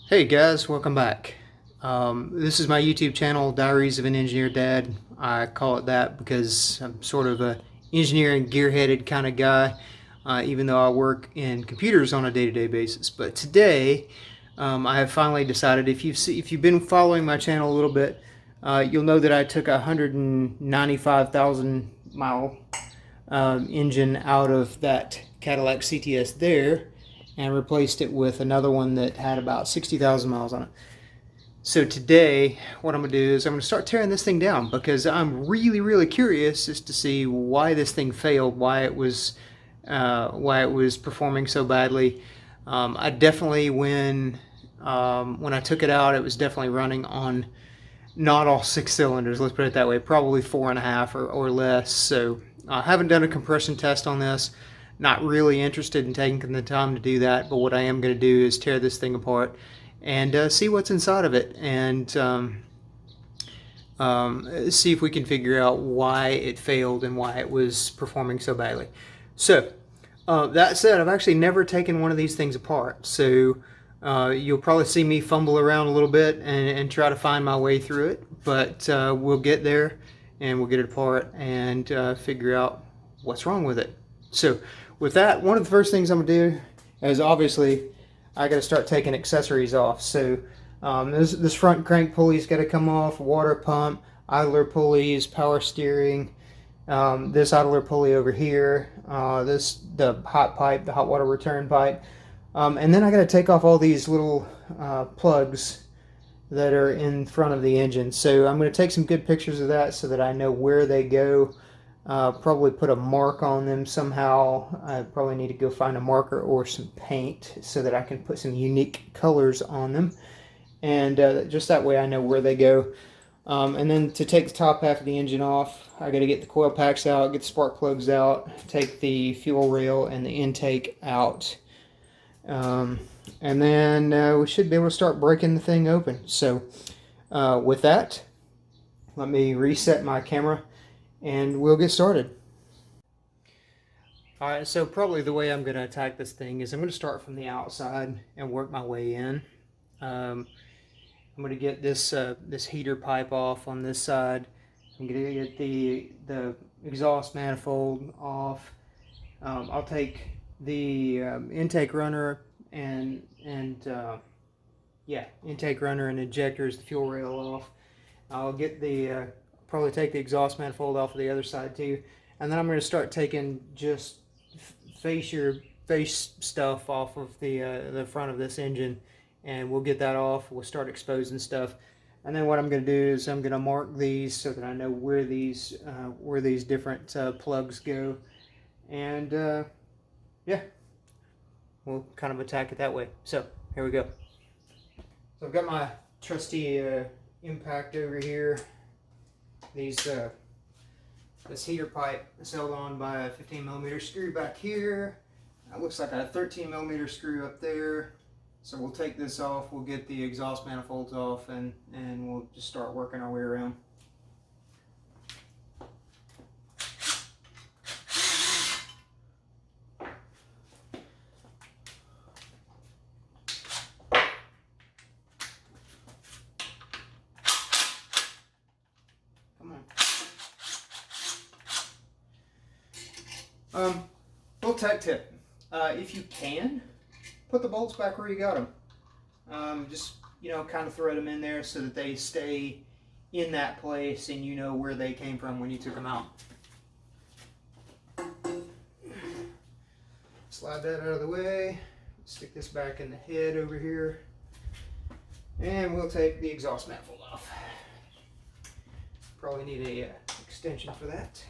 Hey guys, welcome back. This is my YouTube channel, Diaries of an Engineer Dad. I call it that because I'm sort of a engineering gearheaded kind of guy, even though I work in computers on a day-to-day basis. But today, I have finally decided, if you've been following my channel a little bit, you'll know that I took a 195,000 mile engine out of that Cadillac CTS there and replaced it with another one that had about 60,000 miles on it. So today, what I'm going to do is I'm going to start tearing this thing down because I'm really curious as to see why this thing failed, why it was performing so badly. I definitely, when I took it out, it was definitely running on not all 6 cylinders, let's put it that way, probably 4.5 or less. So I haven't done a compression test on this. Not really interested in taking the time to do that, but what I am going to do is tear this thing apart and see what's inside of it, and see if we can figure out why it failed and why it was performing so badly. So that said, I've actually never taken one of these things apart, so you'll probably see me fumble around a little bit and try to find my way through it, but we'll get there and we'll get it apart and figure out what's wrong with it. So with that, one of the first things I'm gonna do is, obviously, I gotta start taking accessories off. So this front crank pulley's gotta come off, water pump, idler pulleys, power steering, this idler pulley over here, the hot pipe, the hot water return pipe, and then I gotta take off all these little plugs that are in front of the engine. So I'm gonna take some good pictures of that so that I know where they go. Probably put a mark on them somehow. I probably need to go find a marker or some paint so that I can put some unique colors on them, and just that way I know where they go. And then to take the top half of the engine off, I got to get the coil packs out, get the spark plugs out, take the fuel rail and the intake out, and then we should be able to start breaking the thing open. So with that, let me reset my camera and we'll get started. Alright, so probably the way I'm going to attack this thing is I'm going to start from the outside and work my way in. I'm going to get this this heater pipe off on this side. I'm going to get the exhaust manifold off. I'll take the intake runner and intake runner and injectors, the fuel rail off. I'll get the probably take the exhaust manifold off of the other side too, and then I'm going to start taking just face stuff off of the front of this engine, and we'll get that off. We'll start exposing stuff, and then what I'm going to do is I'm going to mark these so that I know where these different plugs go, and yeah, we'll kind of attack it that way. So here we go. So I've got my trusty impact over here. This heater pipe is held on by a 15mm screw back here. It looks like a 13mm screw up there. So we'll take this off, we'll get the exhaust manifolds off, and we'll just start working our way around. Little tech tip, if you can, put the bolts back where you got them. Just, kind of thread them in there so that they stay in that place and you know where they came from when you took them out. Slide that out of the way, stick this back in the head over here, and we'll take the exhaust manifold off. Probably need a extension for that.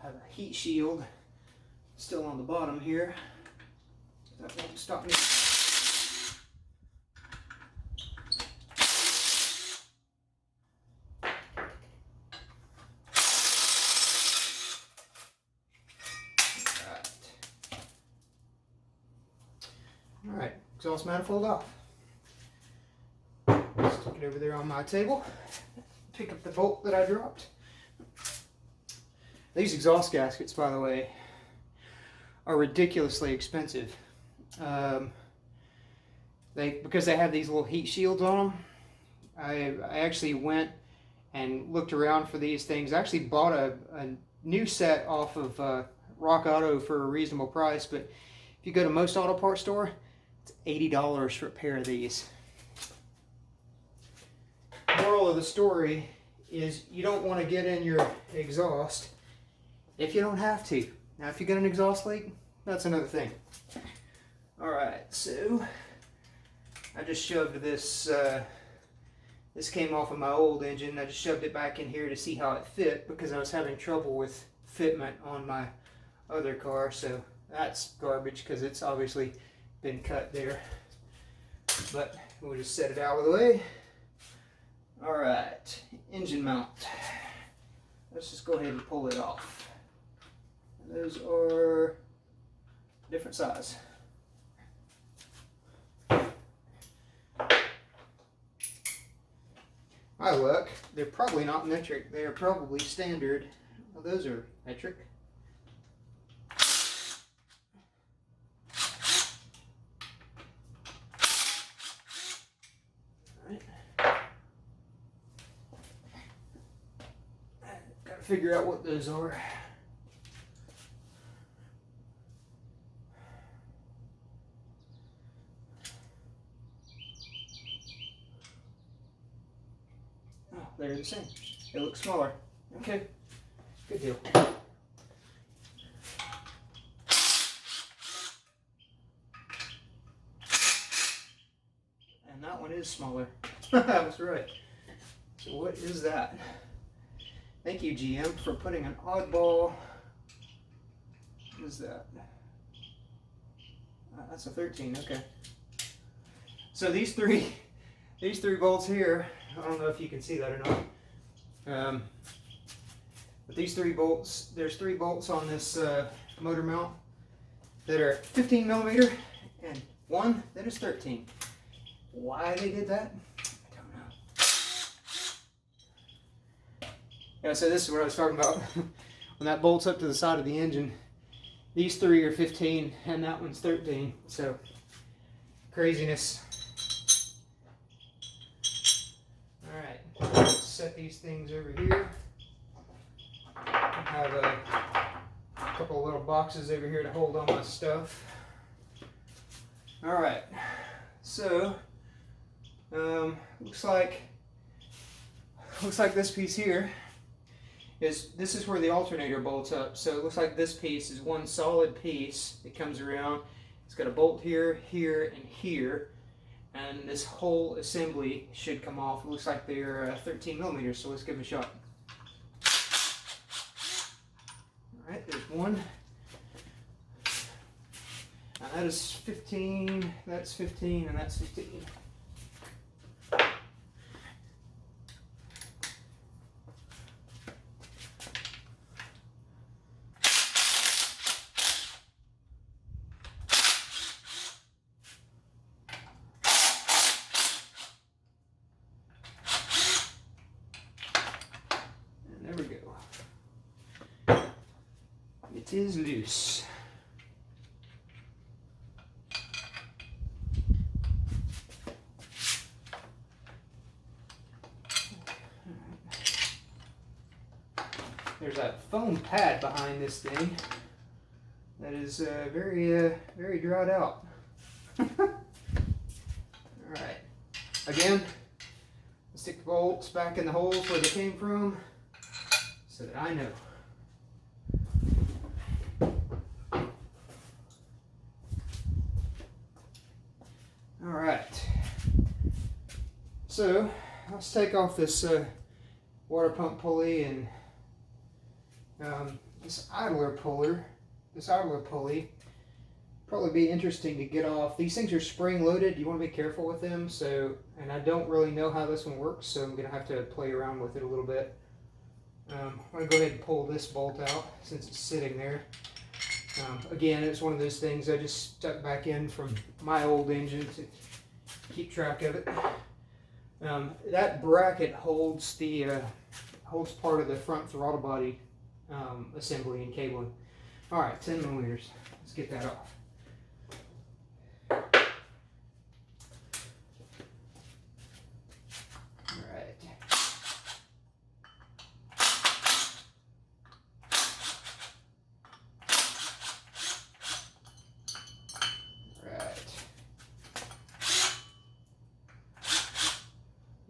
Have a heat shield still on the bottom here. That won't stop me. Alright, exhaust manifold off. Stick it over there on my table. Pick up the bolt that I dropped. These exhaust gaskets, by the way, are ridiculously expensive. Because they have these little heat shields on them. I actually went and looked around for these things. I actually bought a new set off of Rock Auto for a reasonable price, but if you go to most auto parts store, it's $80 for a pair of these. Moral of the story is you don't want to get in your exhaust if you don't have to. Now if you get an exhaust leak, that's another thing. Alright, so I just shoved this, this came off of my old engine. I just shoved it back in here to see how it fit because I was having trouble with fitment on my other car. So that's garbage because it's obviously been cut there. But we'll just set it out of the way. Alright, engine mount. Let's just go ahead and pull it off. Those are different size. My luck, they're probably not metric. They are probably standard. Well, those are metric. Alright. Gotta figure out what those are. They're the same. They look smaller. Okay, good deal. And that one is smaller. I was right. So what is that? Thank you, GM, for putting an oddball. What is that? That's a 13. Okay. So these three bolts here. I don't know if you can see that or not. But these 3 bolts, there's 3 bolts on this motor mount that are 15 millimeter and one that is 13. Why they did that, I don't know. Yeah, so this is what I was talking about. When that bolts up to the side of the engine, these 3 are 15 and that one's 13. So craziness. Alright, set these things over here. I have a couple of little boxes over here to hold all my stuff. Alright, so looks like this piece here this is where the alternator bolts up. So it looks like this piece is one solid piece. It comes around. It's got a bolt here, here, and here. And this whole assembly should come off. It looks like they're 13 millimeters, so let's give them a shot. Alright, there's one. Now that is 15, that's 15, and that's 15. There we go. It is loose. There's a foam pad behind this thing that is very dried out. All right. Again, stick the bolts back in the holes where they came from, so that I know. All right. So let's take off this water pump pulley and this idler pulley. Probably be interesting to get off. These things are spring loaded. You want to be careful with them. So, and I don't really know how this one works, so I'm gonna have to play around with it a little bit. I'm gonna go ahead and pull this bolt out since it's sitting there. Again, it's one of those things I just stuck back in from my old engine to keep track of it. That bracket holds holds part of the front throttle body assembly and cabling. All right, 10 millimeters. Let's get that off.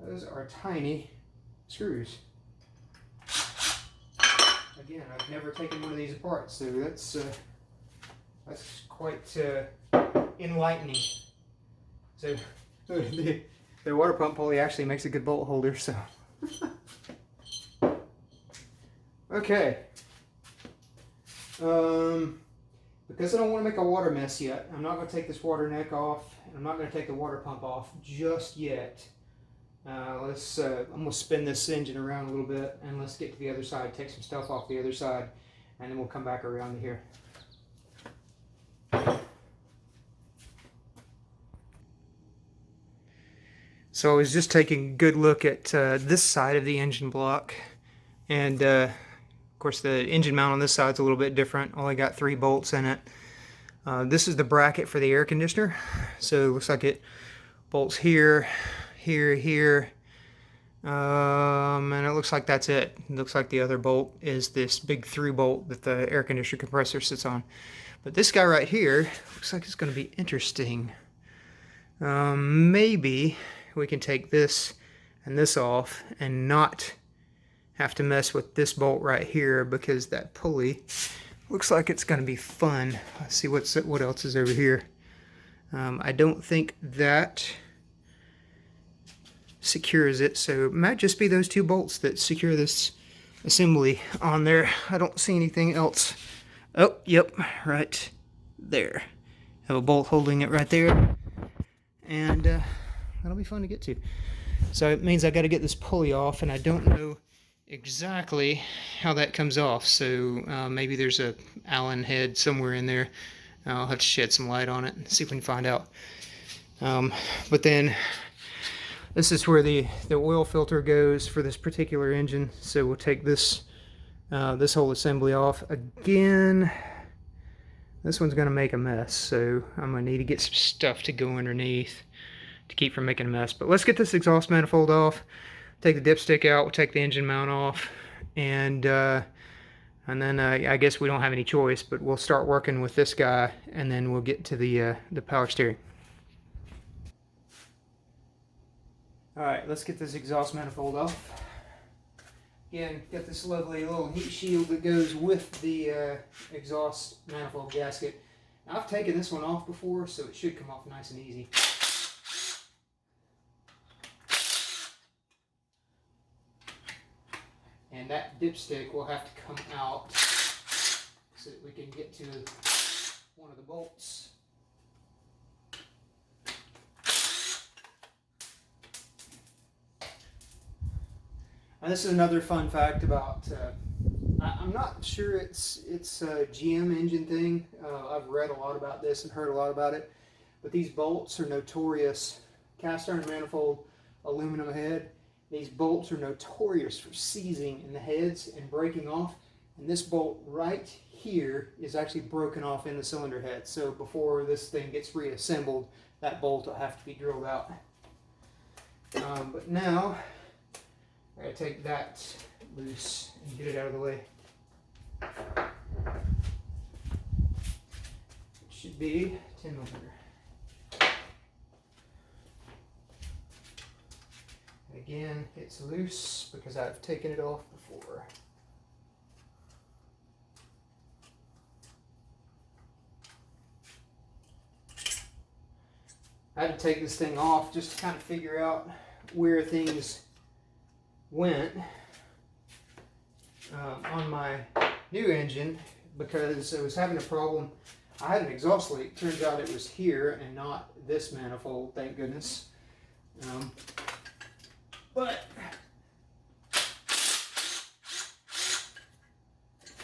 Those are tiny screws. Again, I've never taken one of these apart, so that's quite enlightening. So the water pump pulley actually makes a good bolt holder. So okay. Because I don't want to make a water mess yet, I'm not going to take this water neck off, and I'm not going to take the water pump off just yet. I'm going to spin this engine around a little bit, and let's get to the other side, take some stuff off the other side, and then we'll come back around to here. So I was just taking a good look at this side of the engine block, and of course the engine mount on this side is a little bit different. Only got 3 bolts in it. This is the bracket for the air conditioner, so it looks like it bolts here, here, and it looks like that's it. It looks like the other bolt is this big through bolt that the air conditioner compressor sits on. But this guy right here looks like it's going to be interesting. Maybe we can take this and this off and not have to mess with this bolt right here, because that pulley looks like it's going to be fun. Let's see what else is over here. I don't think that secures it, so it might just be those 2 bolts that secure this assembly on there. I don't see anything else. Oh, yep, right there. Have a bolt holding it right there, and that'll be fun to get to. So it means I got to get this pulley off, and I don't know exactly how that comes off. So maybe there's a Allen head somewhere in there. I'll have to shed some light on it and see if we can find out. But then this is where the oil filter goes for this particular engine. So we'll take this this whole assembly off again. This one's going to make a mess, so I'm going to need to get some stuff to go underneath to keep from making a mess. But let's get this exhaust manifold off, take the dipstick out, we'll take the engine mount off, and then I guess we don't have any choice, but we'll start working with this guy, and then we'll get to the power steering. Alright, let's get this exhaust manifold off. Again, got this lovely little heat shield that goes with the exhaust manifold gasket. Now, I've taken this one off before, so it should come off nice and easy. And that dipstick will have to come out so that we can get to one of the bolts. And this is another fun fact about, I'm not sure it's a GM engine thing. I've read a lot about this and heard a lot about it. But these bolts are notorious. Cast iron manifold, aluminum head. These bolts are notorious for seizing in the heads and breaking off. And this bolt right here is actually broken off in the cylinder head. So before this thing gets reassembled, that bolt will have to be drilled out. But now, I gotta take that loose and get it out of the way. It should be 10 millimeter. Again, it's loose because I've taken it off before. I had to take this thing off just to kind of figure out where things went on my new engine, because I was having a problem. I had an exhaust leak. Turns out it was here and not this manifold, thank goodness. But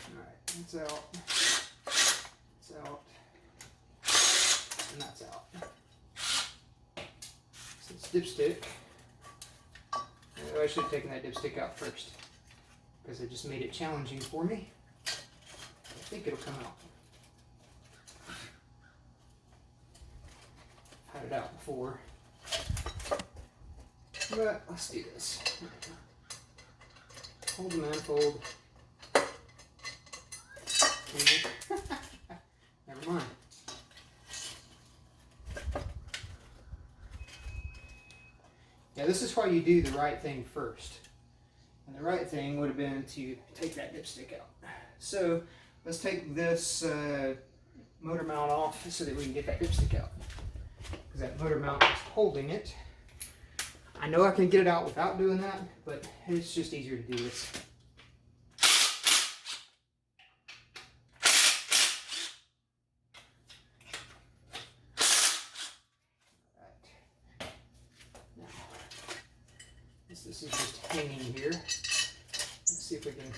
alright, that's out. dipstick. I should have taken that dipstick out first because it just made it challenging for me. I think it'll come out. Had it out before. But let's do this. Hold the manifold. Never mind. Now this is why you do the right thing first. And the right thing would have been to take that dipstick out. So let's take this motor mount off so that we can get that dipstick out. Because that motor mount is holding it. I know I can get it out without doing that, but it's just easier to do this. This is just hanging here. Let's see if we can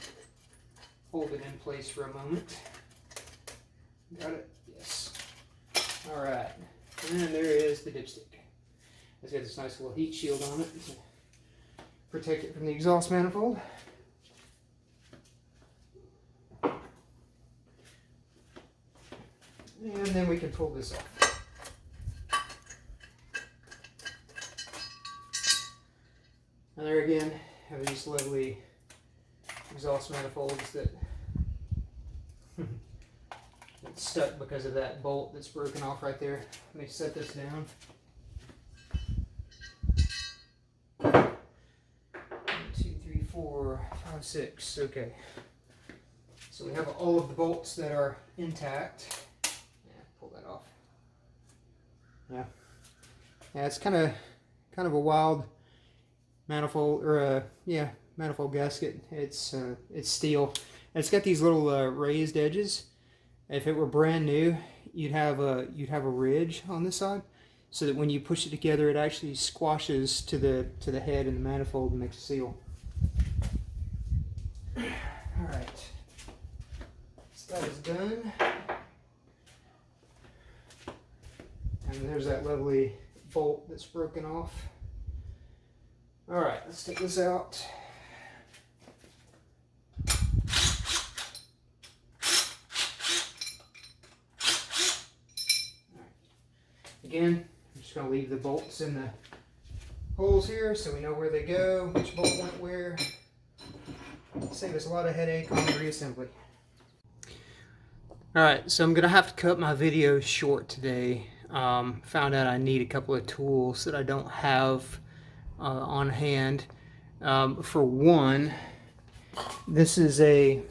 hold it in place for a moment. Got it? Yes. All right. And there is the dipstick. It's got this nice little heat shield on it to protect it from the exhaust manifold. And then we can pull this off. And there again, have these lovely exhaust manifolds that it's stuck because of that bolt that's broken off right there. Let me set this down. 1, 2, 3, 4, 5, 6. Okay. So we have all of the bolts that are intact. Yeah, pull that off. Yeah. Yeah, it's kind of a wild manifold, or manifold gasket. It's steel. And it's got these little raised edges. If it were brand new, you'd have a ridge on this side, so that when you push it together, it actually squashes to the head and the manifold and makes a seal. All right, so that is done. And there's that lovely bolt that's broken off. All right, let's take this out. Again, I'm just going to leave the bolts in the holes here so we know where they go, which bolt went where. Save us a lot of headache on the reassembly. Alright, so I'm going to have to cut my video short today. Found out I need a couple of tools that I don't have on hand. For one, this is they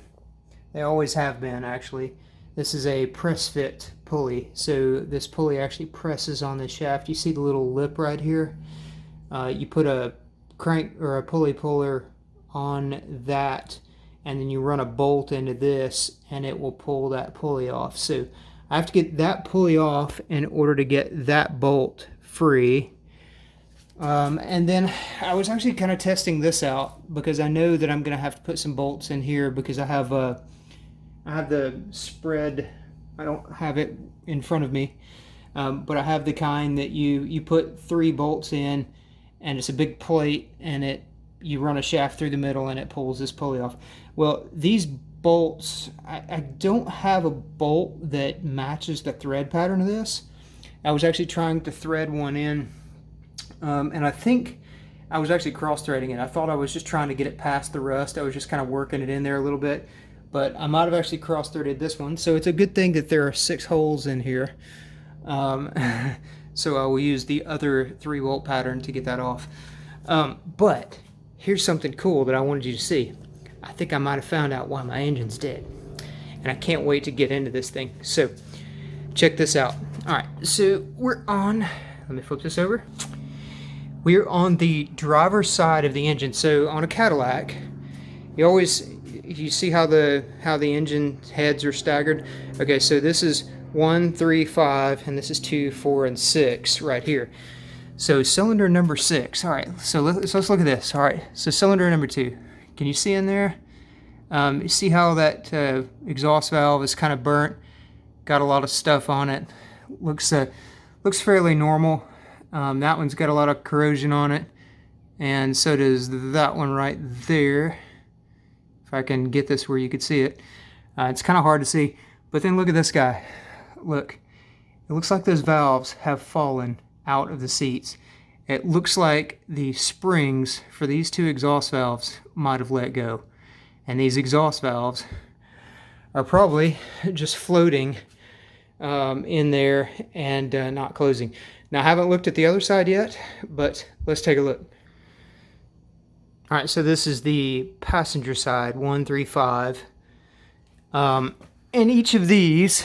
always have been actually, this is a press fit pulley. So this pulley actually presses on the shaft. You see the little lip right here? You put a crank or a pulley puller on that, and then you run a bolt into this and it will pull that pulley off. So I have to get that pulley off in order to get that bolt free. And then I was actually kind of testing this out because I know that I'm going to have to put some bolts in here because I have the spread. I don't have it in front of me, but I have the kind that you put 3 bolts in, and it's a big plate, and you run a shaft through the middle and it pulls this pulley off. Well, these bolts, I don't have a bolt that matches the thread pattern of this. I was actually trying to thread one in, and I think I was actually cross-threading it. I thought I was just trying to get it past the rust. I was just kind of working it in there a little bit, but I might have actually cross-threaded this one. So it's a good thing that there are 6 holes in here. So I will use the other 3-bolt pattern to get that off. But here's something cool that I wanted you to see. I think I might have found out why my engine's dead. And I can't wait to get into this thing. So check this out. All right, so we're on, let me flip this over. We're on the driver's side of the engine. So on a Cadillac, you see how the engine heads are staggered? Okay, so this is 1, 3, 5, and this is 2, 4, and 6 right here. So cylinder number 6. All right, so let's look at this. All right, so cylinder number 2. Can you see in there? You see how that exhaust valve is kind of burnt? Got a lot of stuff on it. Looks fairly normal. That one's got a lot of corrosion on it, and so does that one right there. If I can get this where you could see it. It's kind of hard to see, but then look at this guy. Look, it looks like those valves have fallen out of the seats. It looks like the springs for these two exhaust valves might have let go. And these exhaust valves are probably just floating in there and not closing. Now, I haven't looked at the other side yet, but let's take a look. All right, so this is the passenger side, 135. And each of these,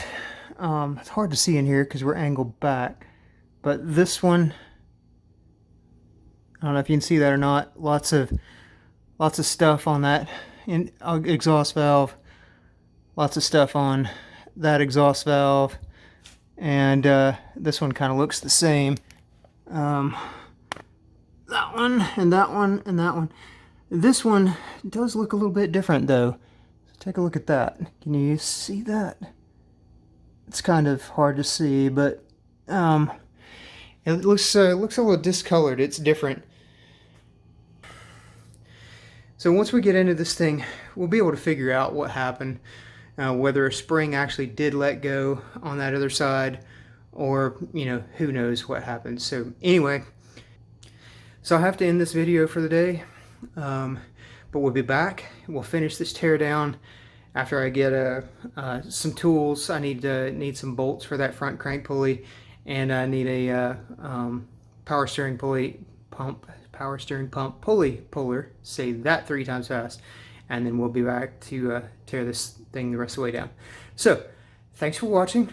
it's hard to see in here because we're angled back, but this one, I don't know if you can see that or not. Lots of stuff on that exhaust valve. Lots of stuff on that exhaust valve, and this one kind of looks the same. That one and that one and that one. This one does look a little bit different though. Take a look at that. Can you see that? It's kind of hard to see, but it looks a little discolored. It's different. So once we get into this thing, we'll be able to figure out what happened, whether a spring actually did let go on that other side, or, you know, who knows what happened. So anyway, so I have to end this video for the day, but we'll be back. We'll finish this teardown after I get some tools. I need some bolts for that front crank pulley, and I need a power steering pump pulley puller. Say that 3 times fast, and then we'll be back to tear this thing the rest of the way down. So thanks for watching.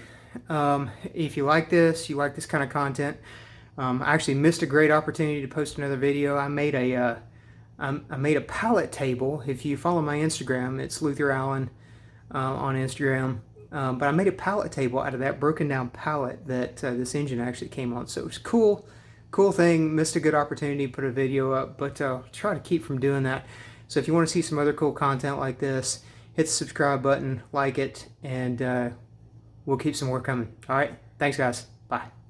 If you like this kind of content, I actually missed a great opportunity to post another video. I made a pallet table. If you follow my Instagram, it's Luther Allen on Instagram. But I made a pallet table out of that broken down pallet that this engine actually came on. So it was cool thing. Missed a good opportunity to put a video up, but try to keep from doing that. So if you want to see some other cool content like this, hit the subscribe button, like it, and we'll keep some more coming. All right, thanks guys. Bye.